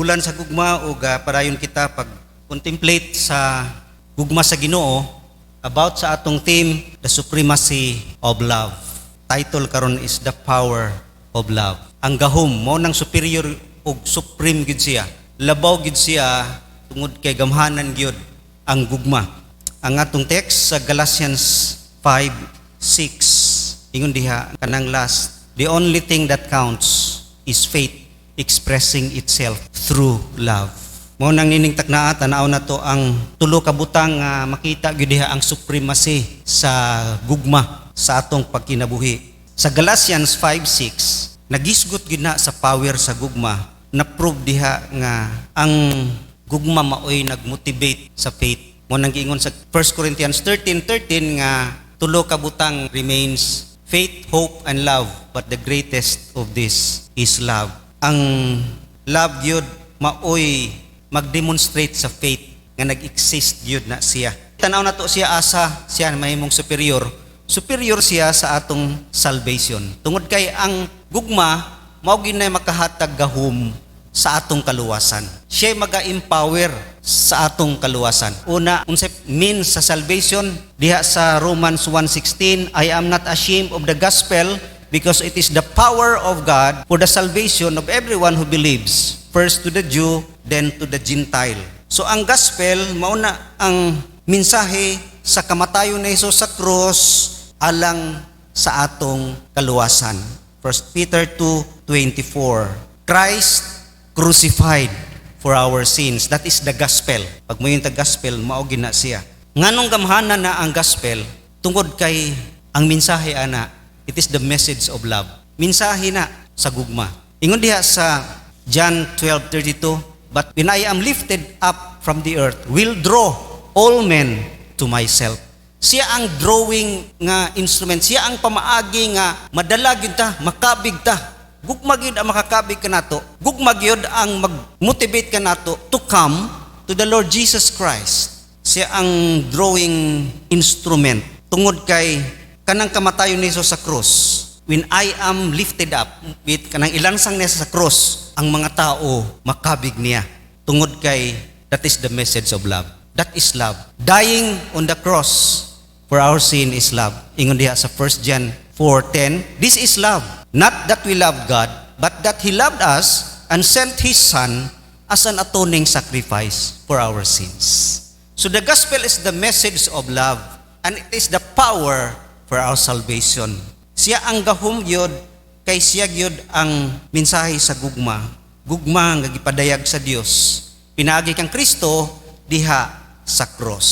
bulan sa gugma o padayon kita pag contemplate sa gugma sa Ginoo about sa atong theme, the supremacy of love. Title karon is the power of love. Ang gahom mo nang superior o supreme gid siya. Labaw gid siya tungod kay gamhanan gyud ang gugma. Ang atong text sa Galatians 5:6 ingon diha kanang last, the only thing that counts is faith expressing itself through love. Mao nang nining taknaa tanaw na to ang tulo ka butang nga makita gyud diha ang supremacy sa gugma sa atong pagkinabuhi. Sa Galatians 5:6 nagisgot gyud na sa power sa gugma, na prove diha nga ang gugma maoy nagmotivate sa faith. Mo nang giingon sa 1 Corinthians 13:13 nga tulo ka butang remains, faith, hope, and love, but the greatest of this is love. Ang love gyud maoy magdemonstrate sa faith nga nag-exist gyud na siya. Tanaw na to siya asa siya mahimong superior. Superior siya sa atong salvation. Tungod kay ang gugma mao ginay makahatag gahom sa atong kaluwasan. Siya maga-empower sa atong kaluwasan. Una, unsay means sa salvation diha sa Romans 1:16, I am not ashamed of the gospel because it is the power of God for the salvation of everyone who believes, first to the Jew, then to the Gentile. So ang gospel mao na ang mensahe sa kamatayon ni Hesus sa krus alang sa atong kaluwasan. 1 Peter 2:24, Christ crucified for our sins. That is the gospel. Pag mo yung gospel, mao gina siya. Nganong gamhanan na ang gospel? Tungod kay ang mensahe ana, it is the message of love. Mensahe na sa gugma. Ingon diha sa John 12:32, but when I am lifted up from the earth, will draw all men to myself. Siya ang drawing nga instrument. Siya ang pamaagi nga madala gyud ta, makabig ta. Gugma gyud ang makakabig kanato. Gugma gyud ang mag-motivate kanato to come to the Lord Jesus Christ. Siya ang drawing instrument. Tungod kay kanang kamatayon ni Jesus sa cross. When I am lifted up, with kanang ilansang niya sa cross, ang mga tao makabig niya. Tungod kay that is the message of love. That is love. Dying on the cross for our sin is love. Ingon diha sa 1 John 4:10, this is love. Not that we loved God, but that He loved us and sent His Son as an atoning sacrifice for our sins. So the gospel is the message of love, and it is the power for our salvation. Siya ang gahom gyud, kay siya gyud ang mensahe sa gugma. Gugma nga gipadayag sa Dios. Pinaagi kang Kristo diha sa cross.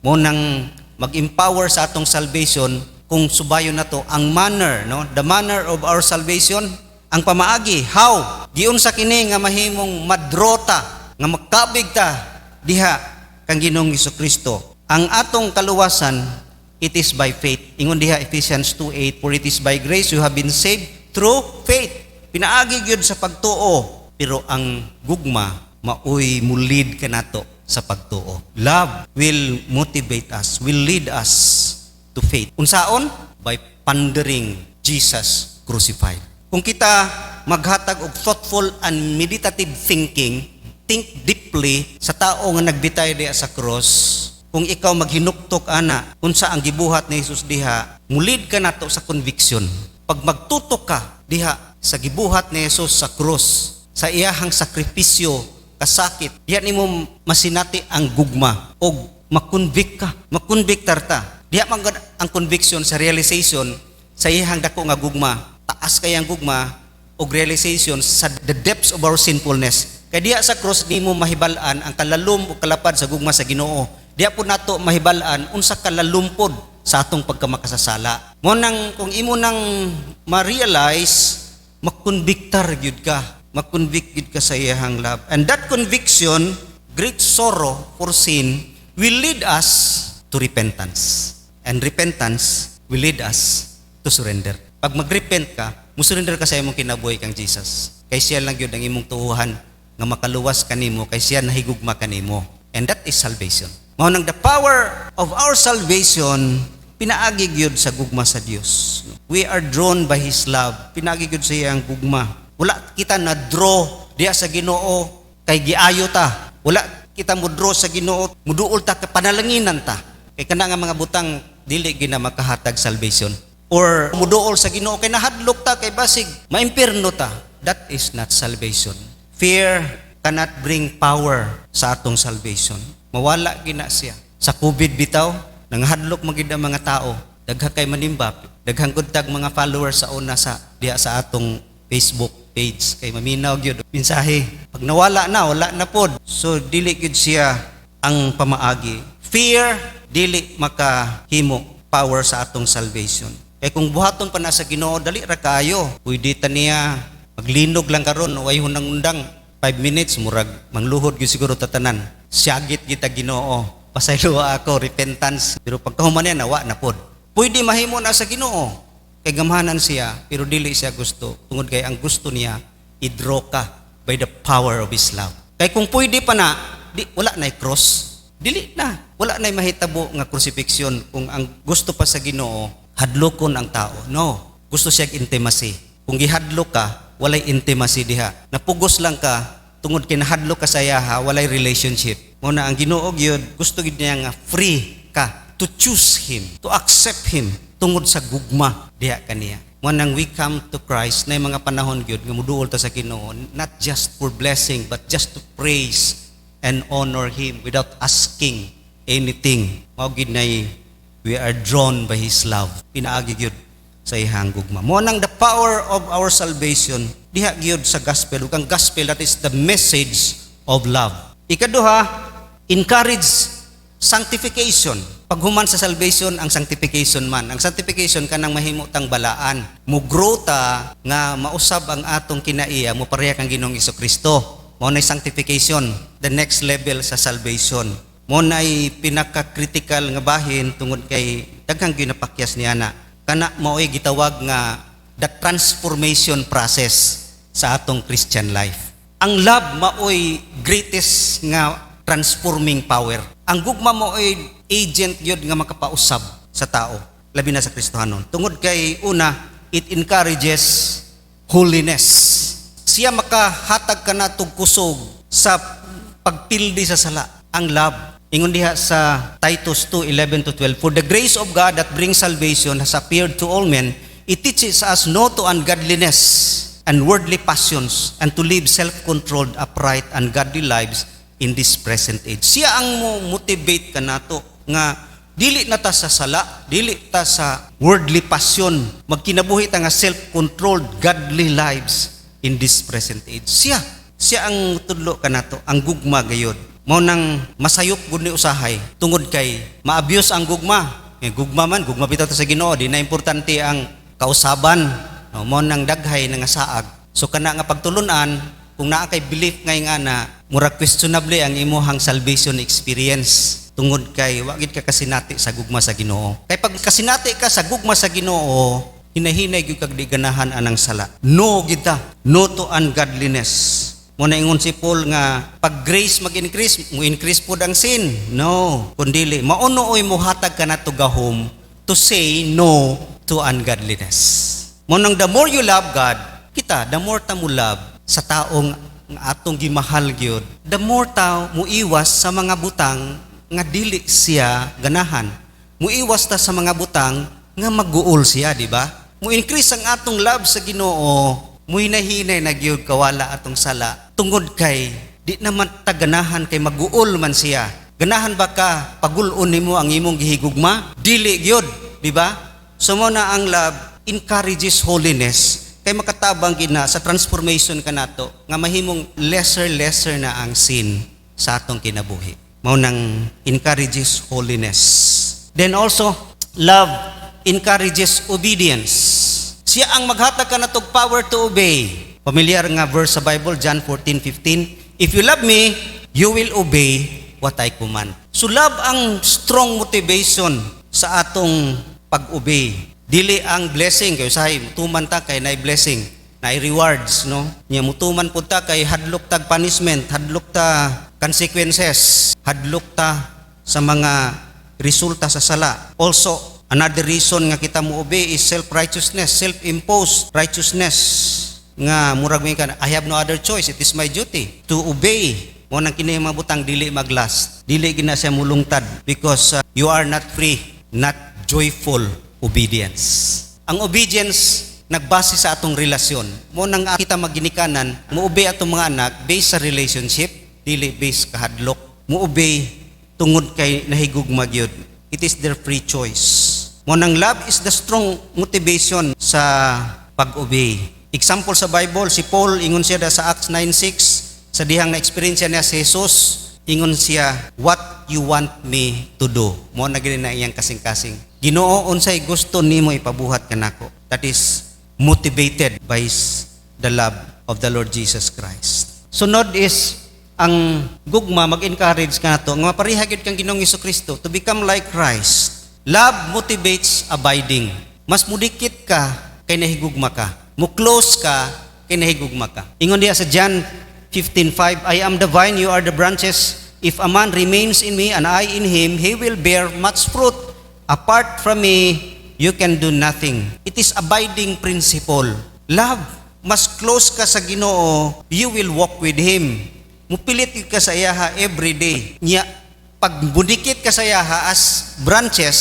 Mo nang mag-empower sa atong salvation kung subayon na to ang manner, no? The manner of our salvation, ang pamaagi, how giunsa kini nga mahimong madrota nga makabig ta diha kang Ginoong Hesukristo. Ang atong kaluwasan, it is by faith. Ingon diha Ephesians 2:8, for it is by grace you have been saved through faith. Pinaagi gyud sa pagtuo, pero ang gugma maoy mulid kanato sa pagtuo. Love will motivate us, will lead us to faith. Unsaon? By pondering Jesus crucified. Kung kita maghatag og thoughtful and meditative thinking, think deeply sa tao nga nagbitay diha sa cross. Kung ikaw maghinuktok ana unsa ang gibuhat ni Jesus diha, mulid ka nato sa conviction. Pag magtutok ka diha sa gibuhat ni Jesus sa cross, sa iyahang sakripisyo, kasakit, diha nimo masinati ang gugma og makonvict ka, makonviktar ta. Diha man ang conviction sa realization sa iyang dako nga gugma. Taas kay ang gugma og realization sa the depths of our sinfulness. Kay diha sa cross nimo mahibal-an ang kalalom o kalapad sa gugma sa Ginoo. Diha po nato mahibal-an unsa kalalumpod sa atong pagkamakasasala. Mo nang kung imo nang ma-realize, makonviktar gyud ka. Makonvict gyud ka sa iyang love. And that conviction, great sorrow for sin, will lead us to repentance. And repentance will lead us to surrender. Pag mag-repent ka, musurrender ka sa imong kinabuhi kang Jesus. Kay siya lang yun ang imong tuuhan nga makaluwas kanimo, kay siya nahigugma kanimo. And that is salvation. Mao nang the power of our salvation, pinaagi gyud sa gugma sa Dios. We are drawn by His love. Pinaagi gyud sa iyang gugma. Wala kita na draw diya sa Ginoo kay giayo ta. Wala kita mudro sa Ginoo, muduol ta ka panalanginan ta. Kay kana nga mga butang dili gina makahatag salvation. Or muduol sa Ginoo kay nahadlok ta kay basig maimpierno ta. That is not salvation. Fear cannot bring power sa atong salvation. Mawala gina siya. Sa COVID bitaw, nanghadlok magid ang mga tao. Dagha kay manimba, daghang kuntag mga followers sa una sa diha sa atong Facebook page kay maminaw gyud mensahe. Pag nawala na, wala na pod. So dili gyud siya ang pamaagi. Fear dili makahimo power sa atong salvation. Kay kung buhaton pa na sa Ginoo, dali ra kaayo. Pwede ta niya maglinog lang karon, way hunang-undang 5 minutes murag mangluhod gyud siguro tatanan. Siyagit kita Ginoo. Pasayloa ako, repentance. Pero pagkahuman niya, nawa na pod. Pwede mahimo na sa Ginoo. Kay gamhanan siya, pero dili siya gusto. Tungod kay ang gusto niya, i-draw ka by the power of His love. Kay kung pwede pa na, wala na cross. Dili na. Wala na mahitabo nga crucifixion. Kung ang gusto pa sa Ginoo, hadlokon ang tao. No. Gusto siya intimacy. Kung gihadlok ka, walay intimacy diha. Napugos lang ka, tungod kay nahadlok ka sa yaha, walay relationship. Muna ang Ginoo gyud gusto gid niya nga free ka to choose Him, to accept Him tungod sa gugma diha kaniya. Muna nang we come to Christ na mga panahon gyud nga muduol ta sa Ginoo, not just for blessing but just to praise and honor Him without asking anything. Mao gid nay we are drawn by His love. Pinaagi gyud sa ihang gugma. Mo nang the power of our salvation diha gyud sa gospel. Ug ang gospel, that is the message of love. Ikaduha, encourage sanctification. Paghuman sa salvation, ang sanctification man. Ang sanctification kanang mahimo tang balaan. Mugrow ta nga mausab ang atong kinaiya, mo pareha kang Ginoong Hesukristo. Mo nay sanctification, the next level sa salvation. Mo nay pinaka-critical nga bahin tungod kay daghang ginapakyas niya na. Kana mao'y gitawag nga the transformation process sa atong Christian life. Ang love mao'y greatest nga transforming power. Ang gugma mao'y agent yun nga makapausab sa tao, labi na sa Kristohanon. Tungod kay una, it encourages holiness. Siya makahatag ka na kusog sa pagpildi sa sala. Ang love. Ingon diha sa Titus 2:11-12, for the grace of God that brings salvation has appeared to all men. It teaches us no to ungodliness and worldly passions, and to live self-controlled, upright, and godly lives in this present age. Siya ang motivate ka nato nga dili na ta sa sala, dili ta sa worldly passion, magkinabuhi ta nga self-controlled, godly lives in this present age. Siya ang tudlo ka nato, ang gugma gayod. Mao nang masayop gud ni usahay tungod kay ma-abuse ang gugma. Gugma man, gugma bitaw ta sa Ginoo, di na importante ang kausaban. Mo nang daghay nga saag. So kana nga pagtulunan, kung naa kay belief ngay nga na murag questionable ang imuhang salvation experience tungod kay wa gid ka kasinati sa gugma sa Ginoo. Kay pag kasinati ka sa gugma sa Ginoo, hinahinay gyud kag di ganahan anang sala. No gid ta, no to ungodliness. Mo na ingon si Paul nga pag grace mag-increase, mo increase pud ang sin. No, kundili mauno oy mohatag ka na to gahom to say no to ungodliness. Monang the more you love God, kita, the more ta mo love sa taong atong gimahal gyud, the more ta muiwas sa mga butang nga dili siya ganahan. Muiwas ta sa mga butang nga maguol siya, di ba? Mu increase ang atong love sa Ginoo, muhinahinay na gyud kawala atong sala. Tungod kay di naman ta ganahan kay maguol man siya. Ganahan ba ka pagul-on nimo ang imong gihigugma? Dili gyud, di ba? So mo na ang love encourages holiness kay makatabang gina sa transformation kanato nga mahimong lesser na ang sin sa atong kinabuhi. Mao nang encourages holiness. Then also love encourages obedience. Siya ang maghatag kanatog power to obey. Familiar nga verse sa Bible, John 14:15, if you love me, you will obey what I command. So love ang strong motivation sa atong pag-obey. Dili ang blessing kay usahay mutuman ta kay nay blessing, nay rewards, no? Nya mutuman pud ta kay hadlok tag punishment, hadlok ta consequences, hadlok ta sa mga resulta sa sala. Also, another reason nga kita mo obey is self-righteousness, self-imposed righteousness. nga murag mi kan, I have no other choice, it is my duty to obey. Mo nang kini mga butang dili maglast, dili gina siya mulungtad because you are not free, not joyful obedience. Ang obedience nagbase sa atong relasyon. Mo nang kita maginikanan, mo-obey atong mga anak based sa relationship, dili based kahadlok. Mo-obey tungod kay nahigugma gyud. It is their free choice. Mo nang love is the strong motivation sa pag-obey. Example sa Bible, si Paul ingon siya sa Acts 9:6, sa dihang na experience niya si Jesus, ingon siya, what you want me to do. Mo na gini na iyang kasing-kasing. Ginoo, unsay gusto nimo ipabuhat kanako. That is motivated by the love of the Lord Jesus Christ. Sunod is ang gugma mag-encourage ka nato nga mapareha gyud kang Ginoong Hesukristo to become like Christ. Love motivates abiding. Mas mudikit ka kay nahigugma ka. Mo close ka kay nahigugma ka. Ingon diha sa John 15:5, I am the vine, you are the branches. If a man remains in me and I in him, he will bear much fruit. Apart from me, you can do nothing. It is abiding principle. Love, mas close ka sa Ginoo, you will walk with Him. Mupilit ka sa iyaha every day. Nya, pag budikit ka sa iyaha as branches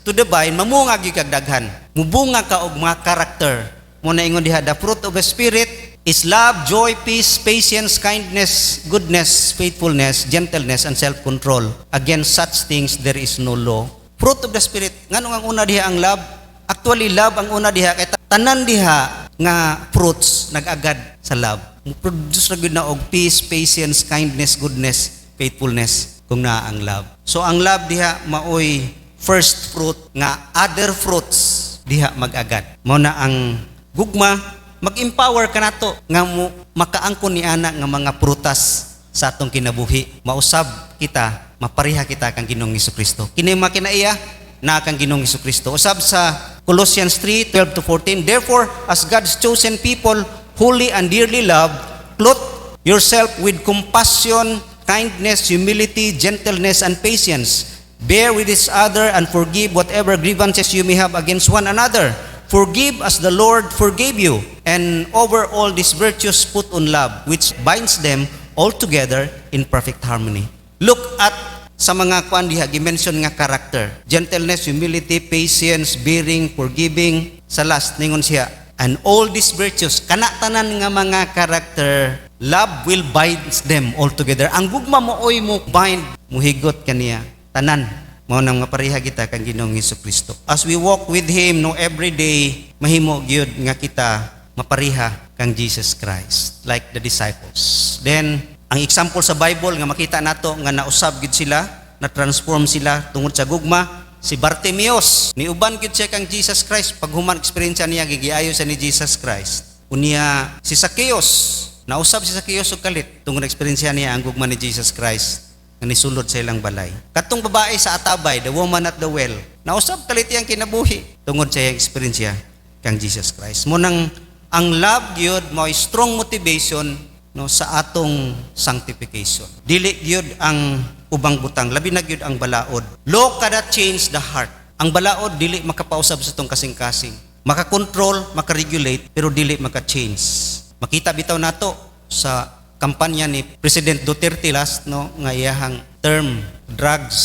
to the vine, mamungag yung kagdaghan. Mubunga ka og mga karakter. Muna ingon diha, the fruit of the Spirit is love, joy, peace, patience, kindness, goodness, faithfulness, gentleness, and self-control. Against such things, there is no law. Fruit of the Spirit. Nganong ang una diha ang love? Actually, love ang una diha. Kaya tanan diha nga fruits nag-agad sa love. Produce ra gyud na og peace, patience, kindness, goodness, faithfulness kung naa ang love. So ang love diha maoy first fruit nga other fruits diha mag-agad. Mao na ang gugma, mag-empower ka nato nga makaangkon ni ana nga mga prutas sa atong kinabuhi. Mausab kita, mapareha kita kang Ginoong Hesukristo. Kini makinaiya na kang Ginoong Hesukristo. Usab sa Colossians 3:12-14, therefore, as God's chosen people, holy and dearly loved, clothe yourself with compassion, kindness, humility, gentleness, and patience. Bear with each other and forgive whatever grievances you may have against one another. Forgive as the Lord forgave you. And over all these virtues put on love, which binds them all together in perfect harmony. Look at sa mga kuan diha gi-mention nga character. Gentleness, humility, patience, bearing, forgiving. Sa last ningon siya, and all these virtues, kanatanan nga mga character, love will bind them all together. Ang gugma mo oy mo bind, muhigot kaniya. Tanan, mao nang mapareha kita kang Ginoong Hesukristo. As we walk with Him no every day, mahimo gyud nga kita mapareha kang Jesus Christ, like the disciples. Then, ang example sa Bible nga makita nato nga nausab gyud sila, na transform sila tungod sa gugma, si Bartimeus, niuban gyud siya kang Jesus Christ, pag human experience niya gigiayo sa ni Jesus Christ. Unya si Zacchaeus, nausab si Zacchaeus og kalit tungod experience niya ang gugma ni Jesus Christ nga nisulod sa ilang balay. Katong babae sa Atabay, the woman at the well, nausab kalit iyang kinabuhi tungod sa iyang experience kang Jesus Christ. Mo nang ang love gyud mo strong motivation no sa atong sanctification. Dili gyud ang ubang butang, labi na gyud ang balaod. Law cannot change the heart. Ang balaod dili makapausab sa tong kasing-kasing. Makakontrol, makaregulate, pero dili maka-change. Makita bitaw nato sa kampanya ni President Duterte last no nga iyahang term drugs,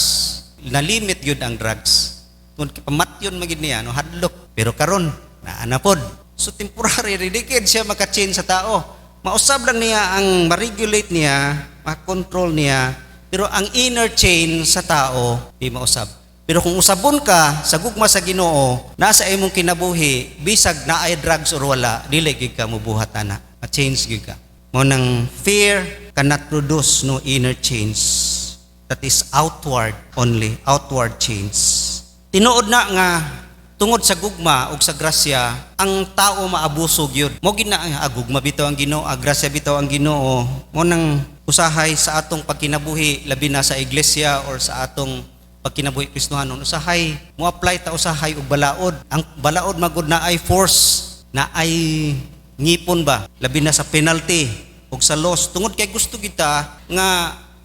na limit gyud ang drugs. Kun pamatyon magid niya no hadlok, pero karon naa pod. So temporary redikid siya maka-change sa tao. Mausab lang niya ang ma-regulate niya, ma-control niya, pero ang inner chain sa tao di mausab. Pero kung usabon ka sa gugma sa Ginoo, nasa imong kinabuhi, bisag na ay drugs or wala, dili gyud ka mubuhat ana. Ma-change gyud ka. Mo nang fear cannot produce no inner change. That is outward only, outward change. Tinuod na nga tungod sa gugma ug sa grasya, ang tao maabuso gyud. Mo gid na gugma bitaw ang Ginoo, grasya bitaw ang Ginoo. Mo nang usahay sa atong pagkinabuhi labi na sa iglesia or sa atong pagkinabuhi Kristohanon, usahay mo apply ta usahay og balaod. Ang balaod magud na ay force, na ay ngipon ba, labi na sa penalty ug sa loss, tungod kay gusto kita nga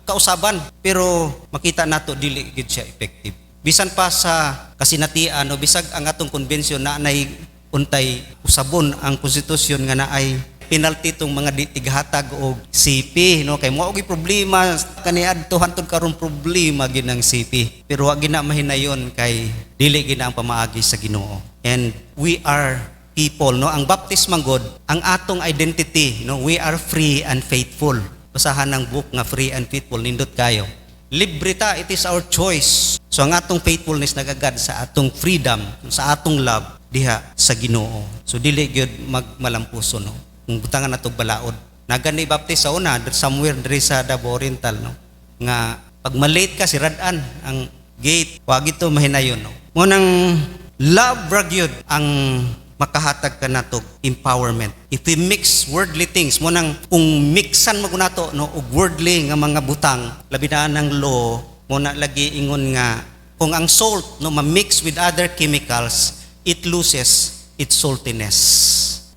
kausaban, pero makita nato dili gid siya effective. Bisan pa sa kasinatian o bisag ang atong konbensyon na nay untay usabon ang konstitusyon nga naay penalty tong mga tighatag og CP, no? Kay mao gyud problema kaniadto hantod karon problema gid ng CP. Pero wa gina mahinayon kay dili gid ang pamaagi sa Ginoo. And we are people, no? Ang baptism god, ang atong identity, no? We are free and faithful. Basahan ang book nga Free and Faithful, nindot kayo. Libre ta, it is our choice. So ang atong faithfulness nagagad sa atong freedom, sa atong love diha sa Ginoo. So dili gyud magmalampuson, no? Kung butangan nato balaod. Nagani baptist sa una somewhere diri sa Davao Oriental, no? Nga pag malate ka siradan ang gate, wag ito mahinayon, no? Munang love ra gyud ang makahatag ka nato empowerment. If we mix worldly things, munang kung mixan mo nato, no, og worldly nga mga butang, labi na ng law, muna lagi ingon nga kung ang salt, no, ma-mix with other chemicals, it loses its saltiness.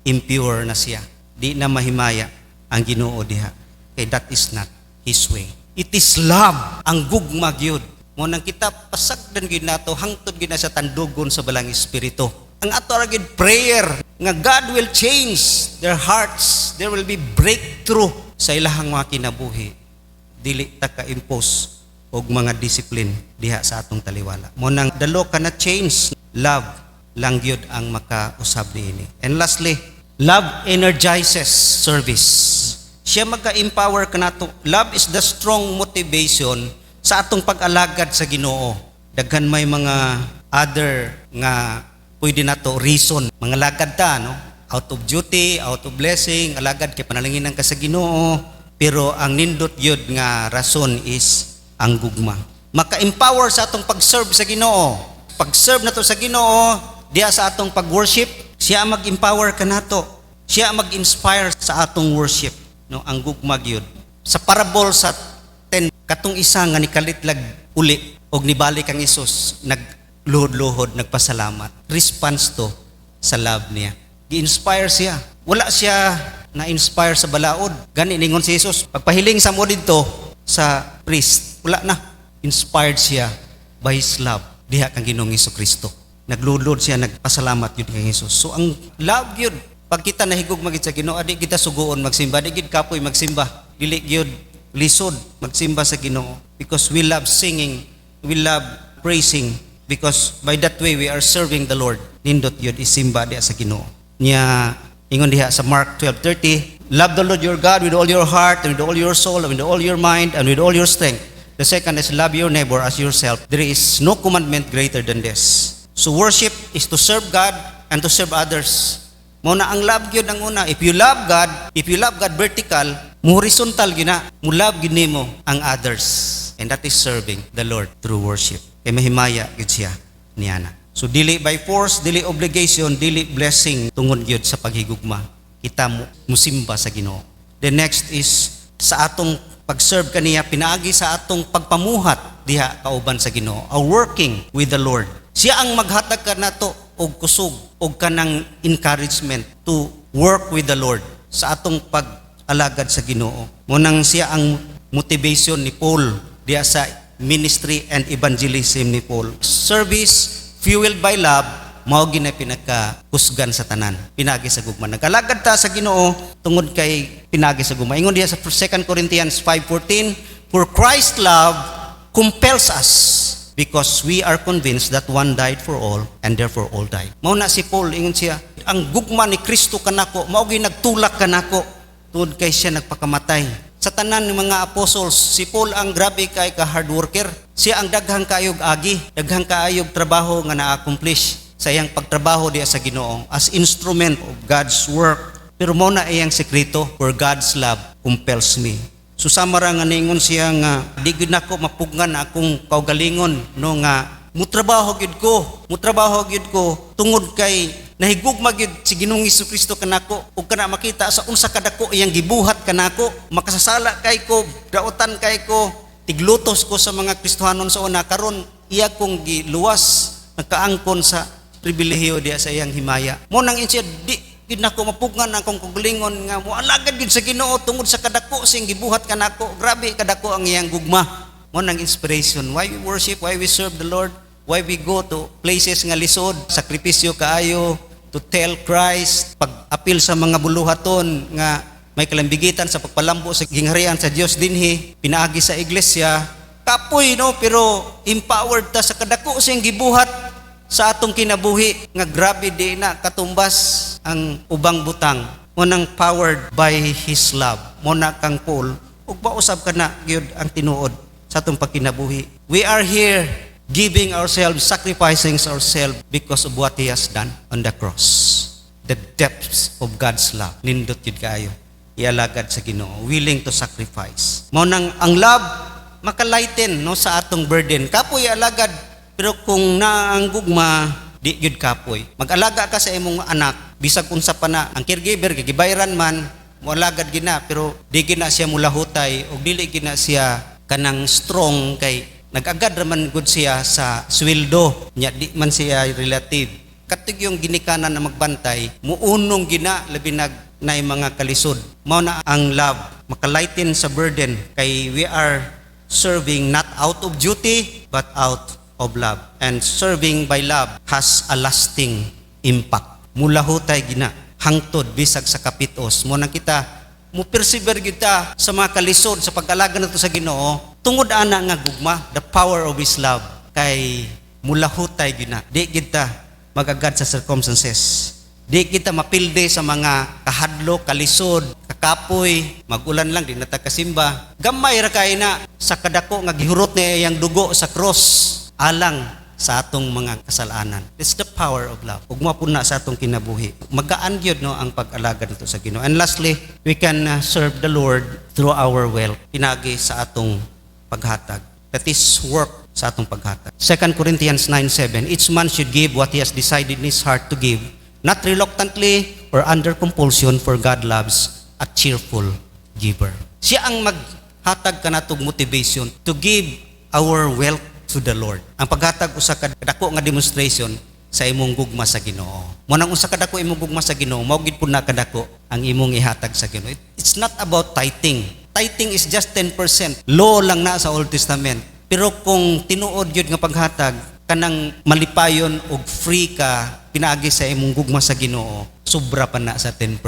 Impure na siya. Di na mahimaya ang Ginoo diha. Okay, that is not His way. It is love, ang gugma gyud. Mo nang kita pasagdan gyud nato hangtod gyud na sa tandugon sa balang espiritu. Ang ato ra gyud prayer nga God will change their hearts. There will be breakthrough sa ilahang mga kinabuhi. Dili ta ka impose og mga discipline diha sa atong taliwala. Mo nang dalo ka na change, love lang gyud ang makausab niini. And lastly, love energizes service. Siya magka-empower ka nato. Love is the strong motivation sa atong pag-alagad sa Ginoo. Daghan may mga other nga pwede nato reason. Mga lagad ta, no? Out of duty, out of blessing, alagad kay panalanginan ka sa Ginoo. Pero ang nindot yun nga rason is ang gugma. Maka-empower sa atong pag-serve sa Ginoo. Pag-serve nato sa Ginoo, diya sa atong pag-worship, siya mag-empower ka nato. Siya mag-inspire sa atong worship, no? Ang gugma gyud. Sa parable sa 10, katong isa nga nikalitlag uli og nibalik ang Hesus, nagluhod-luhod, nagpasalamat. Response to sa love niya. Gi-inspire siya. Wala siya na-inspire sa balaod. Gani ningon si Hesus, pagpahiling sa mo dito sa priest, wala na. Inspired siya by His love. Diha kang Ginoong Hesukristo. Naglulod siya, nagpasalamat yun kay Jesus. So ang love yun, pag kita nahigog magit sa Ginoo, di kita suguon magsimba, di gid kapoy magsimba, dili gyud lisod magsimba sa Ginoo. Because we love singing, we love praising, because by that way we are serving the Lord. Nindot yun isimba diha sa Ginoo. Nya ingon diha sa Mark 12:30, love the Lord your God with all your heart and with all your soul and with all your mind and with all your strength. The second is love your neighbor as yourself. There is no commandment greater than this. So worship is to serve God and to serve others. Muna ang love gyud ang una. If you love God vertical, mo horizontal gina, mo love gyud nimo ang others. And that is serving the Lord through worship. Kay mahimaya gyud siya niana. So dili by force, dili obligation, dili blessing tungod gyud sa paghigugma. Kita mo musimba sa Ginoo. The next is sa atong pag-serve kaniya, pinaagi sa atong pagpamuhat diha kauban sa Ginoo. Our working with the Lord. Siya ang maghatag ka nato og kusog og kanang encouragement to work with the Lord sa atong pag-alagad sa Ginoo. Munang siya ang motivation ni Paul diha sa ministry and evangelism ni Paul. Service fueled by love, mao gina pinagkakusgan sa tanan. Pinagi sa gugma. Nag-alagad ta sa Ginoo tungod kay pinagi sa gugma. Ingon diha sa 2 Corinthians 5:14, for Christ's love compels us because we are convinced that one died for all and therefore all died. Mao na si Paul, ingon siya, ang gugma ni Kristo kanako, mao gyud nagtulak kanako tungod kay siya nagpakamatay. Sa tanan ng mga apostles, si Paul ang grabe kay ka hard worker. Siya ang daghang kaayog agi, daghang kaayog trabaho nga na-accomplish sa iyang pagtrabaho diya sa Ginoo as instrument of God's work. Pero mao na iyang sekreto, for God's love compels me. So samara nga ningon siya nga di gid nako mapugnan akong kaugalingon, no, nga mutrabaho gyud ko tungod kay nahigugma gyud si Ginoong Hesukristo kanako ug kana makita sa unsa kadako iyang gibuhat kanako, makasasala kay ko, daotan kay ko, tiglutos ko sa mga Kristohanon sa una, karon iya kong giluwas, nagkaangkon sa pribilehiyo diya sa iyang himaya. Mo nang insiya di gid nako mapugnan akong kugalingon nga moalagad gid sa Ginoo tungod sa kadako sing gibuhat kanako. Grabe kadako ang iyang gugma. Mo nang inspiration why we worship, why we serve the Lord, why we go to places nga lisod, sakripisyo kaayo, to tell Christ, pag-apil sa mga buluhaton nga may kalambigitan sa pagpalambo sa gingharian sa Dios dinhi, pinaagi sa iglesia, kapoy no, pero empowered ta sa kadako siyang gibuhat sa atong kinabuhi nga grabe di na katumbas ang ubang butang. Mo nang powered by His love. Mo na kang Paul, ug mausab ka na gyud ang tinuod sa atong pagkinabuhi. We are here giving ourselves, sacrificing ourselves because of what He has done on the cross. The depths of God's love. Nindot yun kayo. Ialagad sa Ginoo. Willing to sacrifice. Mao nang ang love, makalighten no, sa atong burden. Kapoy alagad. Pero kung naang gugma, di yun kapoy. Mag-alaga ka sa imong anak. Bisag unsa pa na. Ang caregiver, gibayran man, mualagad gina. Pero di gina siya mulahutay. O dili gina siya kanang strong kay nag-agad raman gud siya sa sweldo nya, di man siya relative. Katug yung ginikanan na magbantay, muunong gina labi nay mga kalisod. Mao na ang love, makalighten sa burden kay we are serving not out of duty but out of love. And serving by love has a lasting impact. Mulahutay gina hangtod bisag sa kapitos. Mo nang kita mo persevere kita sa mga kalisod sa pag-alaga nato sa Ginoo. Tungod ana nga gugma, the power of His love kay mulahutay gina. Di kita magagad sa circumstances. Di kita mapilde sa mga kahadlok, kalisod, kakapoy, magulan lang di nata kasimba. Gamay ra kay na sa kadako nga gihurot niya yang dugo sa cross alang sa atong mga kasalanan. It's the power of love. Ug mo na sa atong kinabuhi. Magaan gyud no ang pag-alaga nito sa Ginoo. And lastly, we can serve the Lord through our wealth. Pinagi sa atong paghatag. That is work sa atong paghatag. 2 Corinthians 9:7, each man should give what he has decided in his heart to give, not reluctantly or under compulsion, for God loves a cheerful giver. Siya ang maghatag kanatog motivation to give our wealth to the Lord. Ang paghatag usa ka dako nga demonstration sa imong gugma sa Ginoo. Mo nang usa ka dako imong gugma sa Ginoo, mao gid pud na kadako ang imong ihatag sa Ginoo. It's not about tithing. Tithing is just 10%. Law lang na sa Old Testament. Pero kung tinuod yun nga paghatag, kanang malipayon o free ka, pinaagi sa imong gugma sa Ginoo, sobra pa na sa 10%.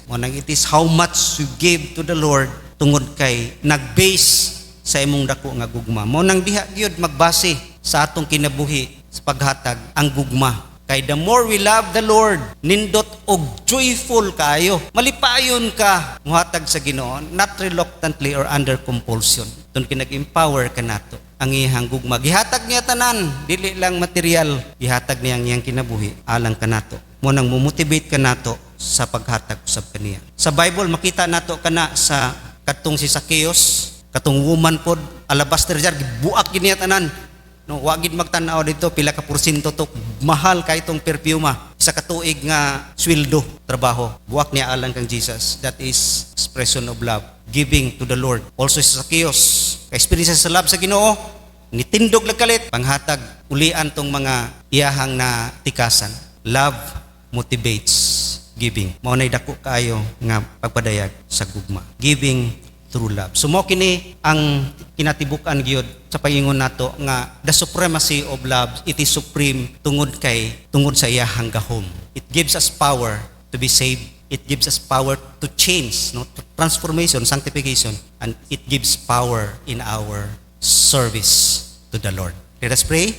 Mo nang it is how much you give to the Lord tungod kay nag-base sa imong dako nga gugma. Mo nang diha gyud magbase sa atong kinabuhi sa paghatag ang gugma. Kay the more we love the Lord, nindot og joyful kayo. Malipayon ka muhatag sa Ginoo, not reluctantly or under compulsion. Doon kinag-empower ka nato ang iyang gugma. Gihatag niya tanan, dili lang material, gihatag niya ang iyang kinabuhi alang ka nato. Mo nang motivate ka nato sa paghatag usab kaniya. Sa Bible makita nato kana sa katong si Zacchaeus, katong woman pod alabaster jar gibuak giniya tanan. No, wagid magtan-aw dito pila ka porsyento to, mahal kay itong perfume, isa ka tuig nga sweldo trabaho, buwak niya alang kang Jesus. That is expression of love, giving to the Lord. Also si Zacchaeus, ka-experience sa love sa Ginoo, nitindog lagkalit panghatag ulian tong mga iyahang na tikasan. Love motivates giving. Mao nay dako kaayo nga pagpadayag sa gugma, giving through love. So mo kini ang kinatibukan gyud sa paingon nato nga the supremacy of love, it is supreme tungod sa iyahang gahom. It gives us power to be saved. It gives us power to change, no, transformation, sanctification, and it gives power in our service to the Lord. Let us pray.